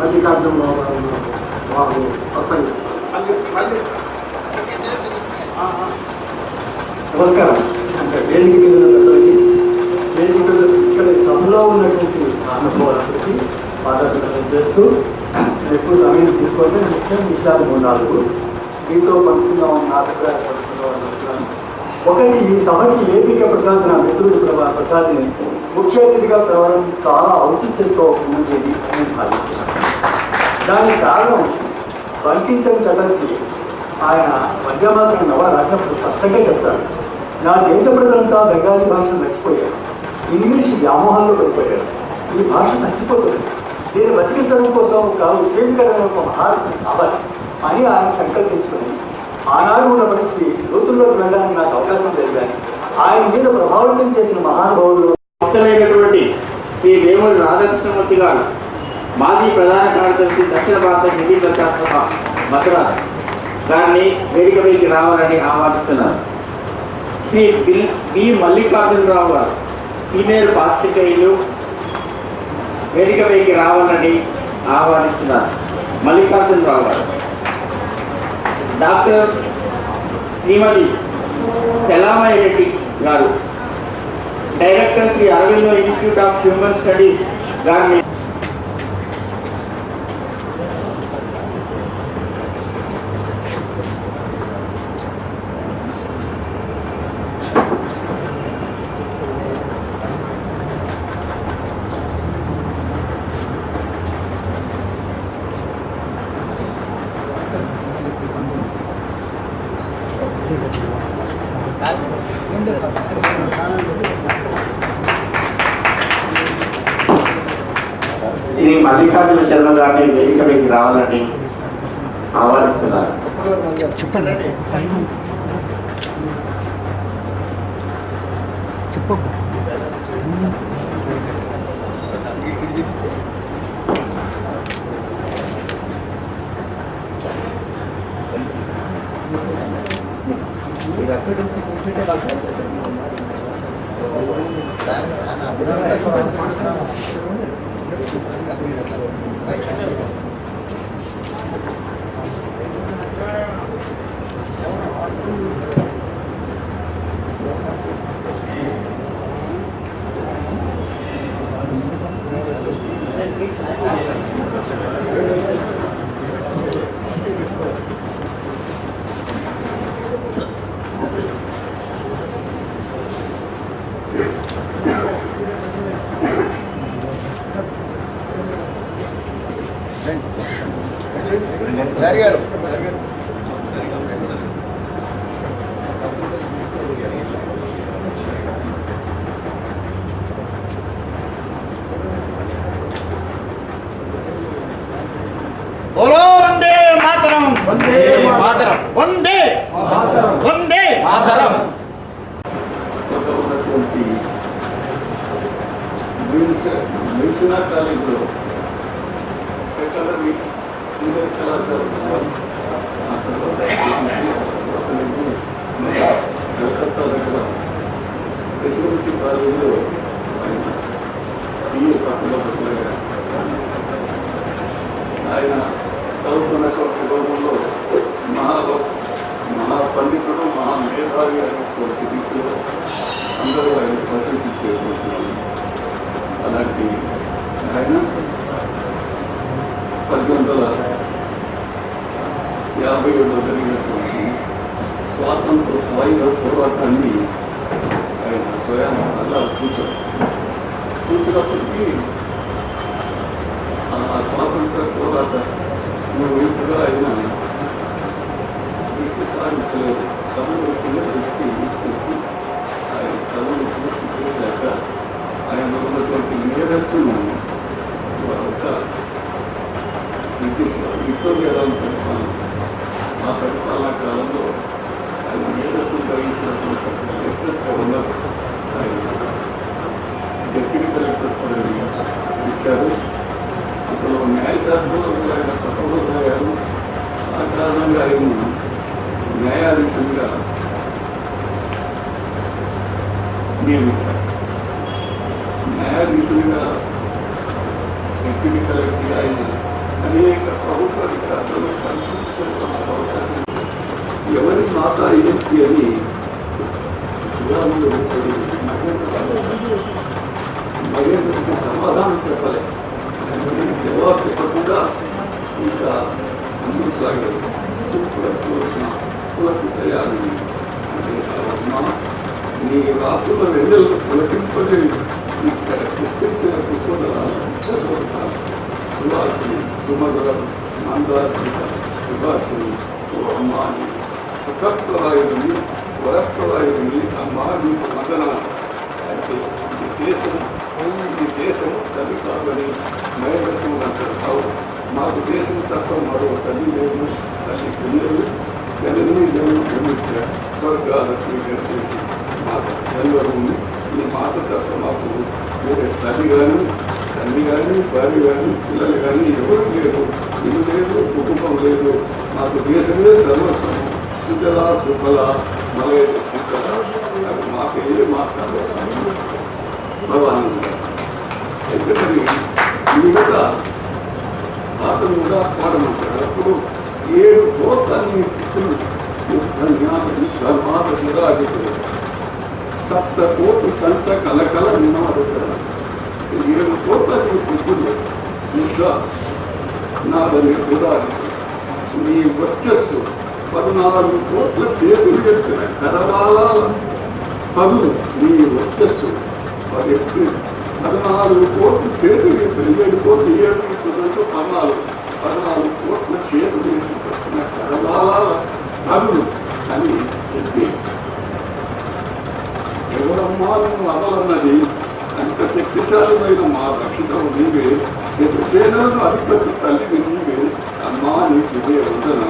మల్లికార్జునరావు గారు వారు ప్రసంగిస్తారు. నమస్కారం. అంటే వేదిక మీద పెద్దలకి, వేదిక ఇక్కడ సభలో ఉన్నటువంటి అనుభవాలకి పాదర్శనం చేస్తూ ఎక్కువ సమయం తీసుకుంటే ముఖ్యం విషయాలు 3-4 దీంతో పంచుకుందామని నా అభిప్రాయాలు పంచుకుందామని వస్తున్నాను. ఒకటి, ఈ సభకి ఏపీక ప్రసాద్ నా మిత్రుడు ప్రసాద్ని ముఖ్య అతిథిగా పిలవడం చాలా ఔచిత్యంతో ఉండేది అని భావిస్తున్నాను. దానికి కారణం బంకించన్ చటర్జీ ఆయన వందేమాతరం నవ రాసినప్పుడు స్పష్టంగా చెప్తాడు, నా దేశ ప్రజలంతా బెంగాలీ భాషను మర్చిపోయారు, ఇంగ్లీష్ వ్యామోహంలో పడిపోయారు, ఈ భాష చచ్చిపోతుంది, దీన్ని బతికించడం కోసం ఒక ఉత్తేజకరమైన ఒక మహాత్మ కావాలి అని ఆయన సంకల్పించుకుని ఆనాడు ఉన్న పరిస్థితి లోతుల్లోకి వెళ్ళడానికి నాకు అవకాశం జరిగాను. ఆయన మీద ప్రభావితం చేసిన మహానుభావులు శ్రీ వేమూరి రాధాకృష్ణమూర్తి గారు, మాజీ ప్రధాన కార్యదర్శి దక్షిణ భారత హిందీ ప్రచార మద్రాస్ గారిని వేదికపైకి రావాలని ఆహ్వానిస్తున్నారు. శ్రీ బి మల్లికార్జునరావు గారు, సీనియర్ పాత్రికేయులు వేదికపైకి రావాలని ఆహ్వానిస్తున్నారు. మల్లికార్జునరావు గారు. Doctor Shrimati Chalamayya Reddy garu, director Shri Aurobindo institute of human studies గారిని శ్రీ మల్లికార్జున శర్మ గారిని వేదికపైకి రావాలని ఆహ్వానిస్తున్నారు. మెడిసినల్ కాలేజీలో సెకండరీ సీనియర్ కళాశాల కలకత్తా దగ్గర ప్రెసిడెన్సీ కాలేజీలో బిఏ పట్టణంలో ఆయన చదువుతున్న కుటుంబంలో మహా పండితుడు మహా మేధావి అనేటువంటి రీతిలో అందరూ ఆయన ప్రశంసించేటువంటి అలాంటి ఆయన 1857లో జరిగినటువంటి స్వాతంత్ర సాయుధ పోరాటాన్ని ఆయన స్వయం అలా చూసినప్పటికీ ఆ స్వాతంత్ర పోరాట వైపుగా ఆయన దృష్టి సాధించలేదు. చదువు కింద దృష్టి చూసి ఆయన చదువు పూర్తి చేశాక ఆయన ఉన్నటువంటి మేధస్సును ఒక విశ్వవేదాలను పరిపాలన ఆ పరిపాలనా కాలంలో ఆయన మేధస్సును కలిగించినటువంటి లెక్చర్ ఉన్నారు. ఆయన డెప్యూటీ కలెక్టర్ పదవి ఇచ్చారు. అప్పుడు న్యాయశాస్త్రంలో ఆయన సఫలమయ్యారు. ఆ కారణంగా ఆయన న్యాయాధీశుడిగా నియమించారు. న్యాయాధీశుడిగా డెప్యూటీ కలెక్టర్గా ఆయన అనేక ప్రభుత్వ అధికారులు కల్పించేటువంటి అవకాశం ఎవరి మాట ఏంటి అని మహేంద్రుడికి సమాధానం చెప్పలేదు. జవాబు చెప్పకుండా ఇంకా ముందుకు సాగారు. కులకు తయారు అంటే అమ్మా నీ రాత్రుల వెన్నెలను పులకింపలేని ఇక్కడ పుష్పించిన పుష్పదళాలు సువాసిని సుమధురం మందాసిని సుభాషిని ఓ అమ్మాని సుఖప్రదాయుని వరప్రదాయుని అమ్మా నీకు వందన అంటే ఈ దేశం తల్లి కాదని మయదశం అంటారు. మాకు దేశం తప్ప మరో తల్లి లేదు, తల్లి పిల్లలు జనని జన్మించారు స్వర్గాలకు చేసి మాకు జన్మభూమి ఈ మాట తప్ప మాకు వేరే తల్లి కానీ భార్య కానీ పిల్లలు కానీ ఎవరు లేరు, ఇల్లు లేదు, కుటుంబం లేదు, మాకు దేశమే సర్వస్వం. సుజల సుఫల మలయ శీతల అది మాకే మా సర్వస్వం భవానీ. అయితే మరి ఈ కూడా అతను కూడా పాడమంటాడు. అప్పుడు 7 కోట్లని పితృలు సప్త కోట్లు కంట కలకల నినాడుతారు. 7 కోట్లని పితృలు ఇంకా నాదని కూడా నీ వర్చస్సు 14 కోట్ల చేతులు ఎత్తిన కరవాల పదులు నీ వర్చస్సు 14 కోట్లు చేతులు ఎత్తిన 7 కోట్లు 7 14 కోట్ల చేతులు ఎత్తిన కరవాల పదులు అని చెప్పి ఎవరమ్మా నువ్వు అమలన్నది అంత శక్తిశాలిమైన మా రక్షితం నీవే, శత్రుసేనలను అధిపతి తల్లిని నీవే. అమ్మా నీకు ఇదే వందన.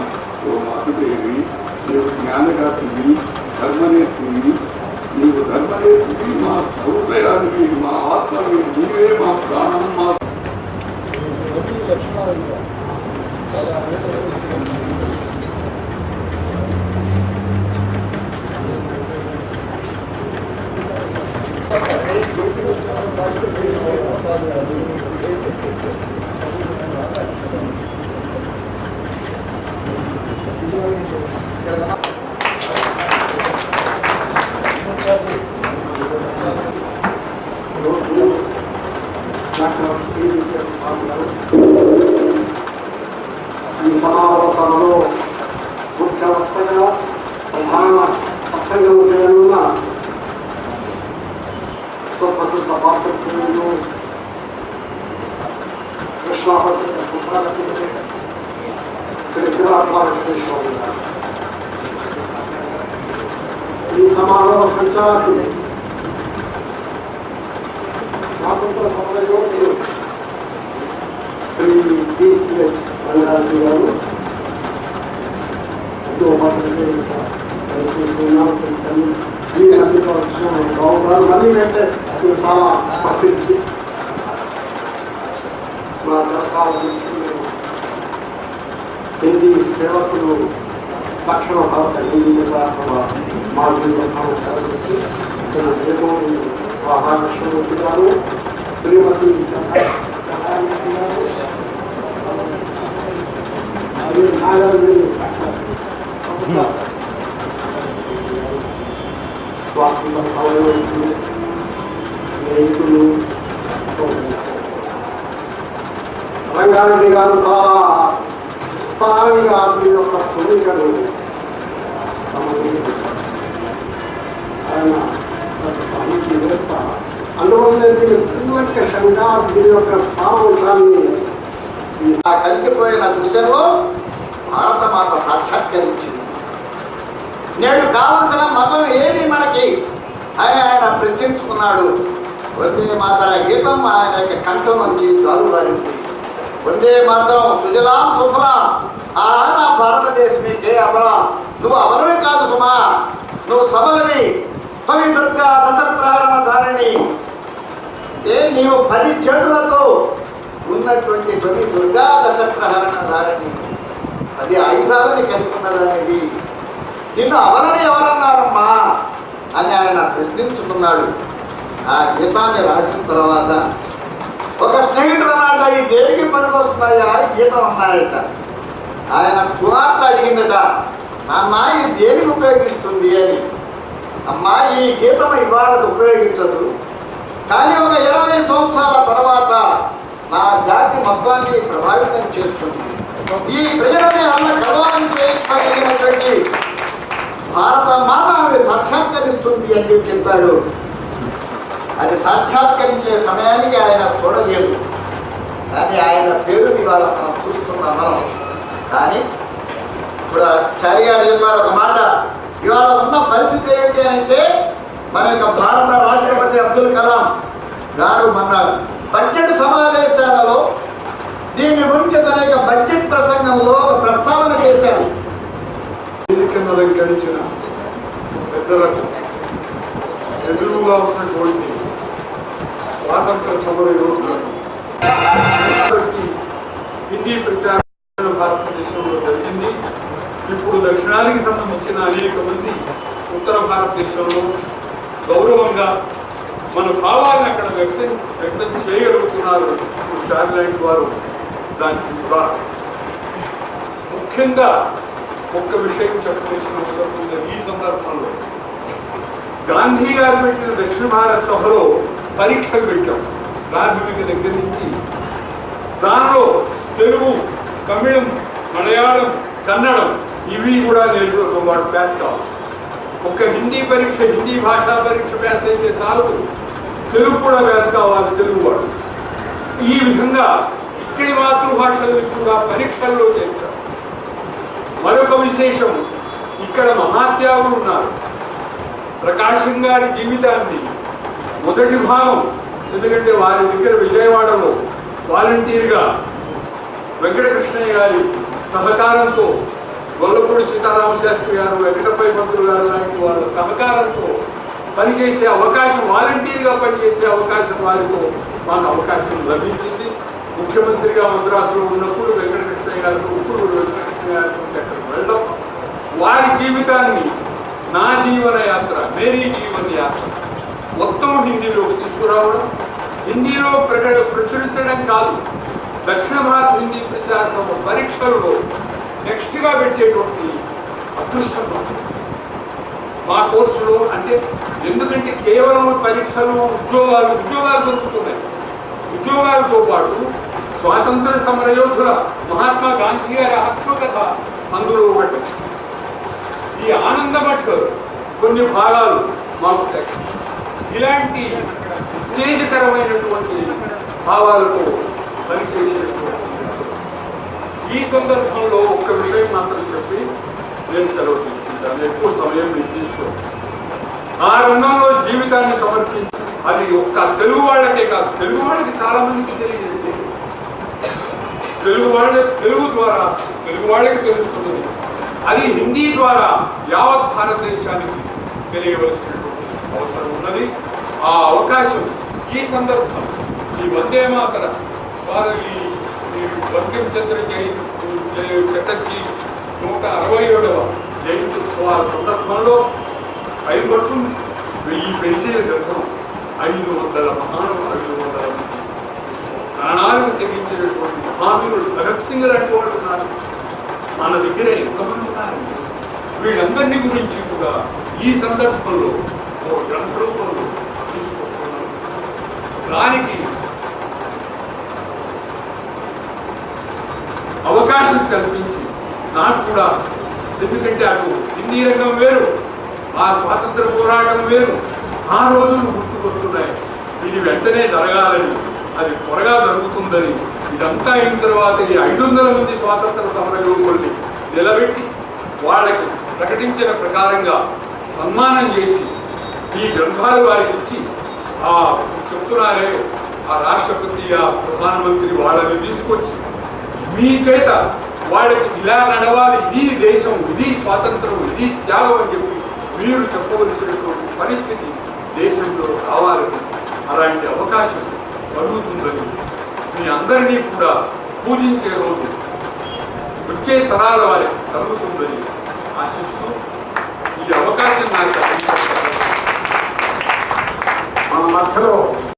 ఓ మాతృదేవి నీవు జ్ఞానగాత్రివి, ధర్మనేత్రివి, నీవు ధర్మనేత్రివి, మా సౌదయానికి మా ఆత్మని నీవే, మా ప్రాణం మా ఈ సమావేశంలో ముఖ్య వక్తగా ప్రధాన ప్రసంగం చేయనున్న సుప్రసిద్ధ పాత్రికేయులు కృష్ణాపతి ఇక్కడ విరాట్ వెంకటేశ్వర గారు, ఈ సమావేశ సంచాలకులు స్వాతంత్ర సమర యోధులు శ్రీ డిసిహెచ్ రంగారెడ్డి గారు ఎంతో పనిచేస్తున్నారు. ఈ బాబు గారు మళ్ళీ అంటే చాలా ప్రసిద్ధి మా సరకాల హిందీ సేవకులు దక్షిణ భారత హిందీ మాజీ ప్రధానమంత్రి రాధాకృష్ణమూర్తి గారు, శ్రీమతి నాగార్జున స్నేహితులు రంగారెడ్డి గారు చాలా విస్తారంగా మీ యొక్క కోరికలు ఆయన సాహిత్యవేత్త, అందువల్ల దీని కూలంకషంగా దీని యొక్క సారాంశాన్ని కలిసిపోయిన దృశ్యంలో భారత మాత సాక్షాత్కరించింది. నేడు కావలసిన మతం ఏమి మనకి అని ఆయన ప్రశ్నించుకున్నాడు. వందే మాతర గీతం ఆయన యొక్క కంఠం నుంచి జాలువారింది. వందే మాతరం సుజలాం సుఫలాం ఆన భారతదేశమే జయ అమలా. నువ్వు అమరమే కాదు సుమా, నువ్వు సబలని కవి దుర్గా దశ ప్రహరణ ధారిణి. నీవు 10 చేతులతో ఉన్నటువంటి కవి దుర్గా దశ ప్రహరణ ధారిణి, 10 ఆయుధాలని కలిగి ఉన్నదనేది. నిన్ను అవరని ఎవరన్నారమ్మా అని ఆయన ప్రశ్నించుకున్నాడు. ఆ గీతాన్ని రాసిన తర్వాత ఒక స్నేహితుడు అన్నాడు, ఈ దేనికి పనికి వస్తున్నాయా గీతం అన్నాయట. ఆయన కుమార్తె అడిగిందట, నాన్న ఇది దేనికి ఉపయోగిస్తుంది అని. అమ్మా ఈ గీతం ఇవాళ ఉపయోగించదు, కానీ ఒక 20 సంవత్సరాల తర్వాత నా జాతి మొత్తాన్ని ప్రభావితం చేస్తుంది. ఈ ప్రజలని అన్న గర్వం చేయగలిగినటువంటి భారత మాత ఆమె సాక్షాత్కరిస్తుంది అని చెప్పాడు. అది సాక్షాత్కరించే సమయానికి ఆయన చూడలేదు, కానీ ఆయన పేరు ఇవాళ మనం చూస్తున్నాం మనం. కానీ ఇప్పుడు చారి గారు చెప్పారు ఒక మాట, ఇవాళ ఉన్న పరిస్థితి ఏంటి అంటే మన యొక్క భారత రాష్ట్రపతి అబ్దుల్ కలాం గారు మన బడ్జెట్ సమావేశాలలో దీని గురించి తన యొక్క బడ్జెట్ ప్రసంగంలో ఒక ప్రస్తావన చేశారు. గడిచిన పెద్దలకు ఎదురుగా ఉన్నటువంటి స్వాతంత్ర సమర యోధులకు హిందీ ప్రచారం భారతదేశంలో జరిగింది. ఇప్పుడు దక్షిణానికి సంబంధించిన అనేక మంది ఉత్తర భారతదేశంలో గౌరవంగా మన భావాలను అక్కడ వ్యక్తం చేయగలుగుతున్నారు. చార్లాండ్ వారు దానికి ఉదాహరణ. ముఖ్యంగా ఒక్క విషయం చెప్పవలసిన అవసరం ఉంది. ఈ సందర్భంలో గాంధీ గారు పెట్టిన దక్షిణ భారత సభలో పరీక్షలు పెట్టాం ప్రాథమిక దగ్గర నుంచి. దానిలో తెలుగు, తమిళం, మలయాళం, కన్నడం ఇవి కూడా వాడు పాస్ కావాలి. ఒక హిందీ పరీక్ష, హిందీ భాషా పరీక్ష పాస్ అయితే చాలు, తెలుగు కూడా పాస్ కావాలి తెలుగువాడు. ఈ విధంగా ఇక్కడి మాతృభాషలు కూడా పరీక్షల్లో చేస్తారు. మరొక విశేషం, ఇక్కడ మహాత్యాగులు ఉన్నారు. ప్రకాశం గారి జీవితాన్ని మొదటి భాగం, ఎందుకంటే వారి దగ్గర విజయవాడలో వాలంటీర్గా వెంకటకృష్ణయ్య గారి సహకారంతో, గొల్లపూడి సీతారామశాస్త్రి గారు, వెంకటపై మంత్రులు గారు లాంటి వాళ్ళ సహకారంతో పనిచేసే అవకాశం, వాలంటీర్గా పనిచేసే అవకాశం వారితో మాకు అవకాశం లభించింది. ముఖ్యమంత్రిగా మద్రాసులో ఉన్నప్పుడు వెంకటకృష్ణయ్య గారితో, ఇప్పుడు వెంకటకృష్ణయ్య గారితో అక్కడికి వెళ్ళడం, వారి జీవితాన్ని నా జీవన యాత్ర, మేరీ జీవన యాత్ర మొత్తం హిందీలోకి తీసుకురావడం, హిందీలో ప్రచురించడం కాదు, దక్షిణ భారత హిందీ ప్రచార సభ పరీక్షలలో నెక్స్ట్గా పెట్టేటువంటి అదృష్టం మా కోర్సులో. అంటే ఎందుకంటే కేవలం పరీక్షలు, ఉద్యోగాలు దొరుకుతున్నాయి. ఉద్యోగాలతో పాటు స్వాతంత్ర సమరయోధుల మహాత్మా గాంధీ గారి ఆత్మకథ అందులో ఒకటి. ఈ ఆనందమఠ కొన్ని భాగాలు మాకు ఇలాంటి ఉత్తేజకరమైనటువంటి భావాలతో పనిచేసేటువంటి ఈ సందర్భంలో ఒక్క విషయం మాత్రం చెప్పి నేను సెలవు తీసుకుంటాను. ఎక్కువ సమయం మీకు తీసుకోండి. ఆ రంగంలో జీవితాన్ని సమర్పించి, అది ఒక్క తెలుగు వాళ్ళకే కాదు, తెలుగు వాళ్ళకి చాలా మందికి తెలియజేది, తెలుగు ద్వారా తెలుగు వాళ్ళకి తెలుస్తుంది, అది హిందీ ద్వారా యావత్ భారతదేశానికి తెలియవలసినటువంటి అవసరం ఉన్నది. ఆ అవకాశం ఈ సందర్భం, ఈ వందే మాతర వారు ఈ బంకిం చంద్ర చటర్జీ 167వ జయంతి ఉత్సవాల సందర్భంలో 5 పడుతుంది. 1000 పేజీల గ్రంథం, 500 500 మంది ప్రాణాలకు తెగించినటువంటి మహావీరుడు భగత్ సింగ్ లాంటి వాళ్ళు ఉన్నారు. మన దగ్గర ఎంతమంది ఉన్నారంటే వీళ్ళందరినీ గురించి కూడా ఈ సందర్భంలో ఓ గ్రంథ రూపంలో తీసుకొస్తున్నాం. దానికి అవకాశం కల్పించి నాకు కూడా, ఎందుకంటే అటు హిందీ రంగం వేరు, ఆ స్వాతంత్ర పోరాటం వేరు, ఆ రోజులు గుర్తుకొస్తున్నాయి. ఇది వెంటనే జరగాలని, అది త్వరగా జరుగుతుందని, ఇదంతా అయిన తర్వాత ఈ 500 మంది స్వాతంత్ర సమరయోధుల్ని నిలబెట్టి వాళ్ళకి ప్రకటించిన ప్రకారంగా సన్మానం చేసి ఈ గ్రంథాలు వారికి ఇచ్చి, ఆ చెప్తున్నారే ఆ రాష్ట్రపతి, ఆ ప్రధానమంత్రి వాళ్ళని తీసుకొచ్చి మీ చేత వాళ్ళకి ఇలా నడవాలి, ఇది దేశం, ఇది స్వాతంత్రం, ఇది త్యాగం అని చెప్పి మీరు చెప్పవలసినటువంటి పరిస్థితి దేశంలో రావాలని, అలాంటి అవకాశం కలుగుతుందని, మీ అందరినీ కూడా పూజించే రోజు వచ్చే తరాల వారికి కలుగుతుందని ఆశిస్తూ ఈ అవకాశం నాకు మన మధ్యలో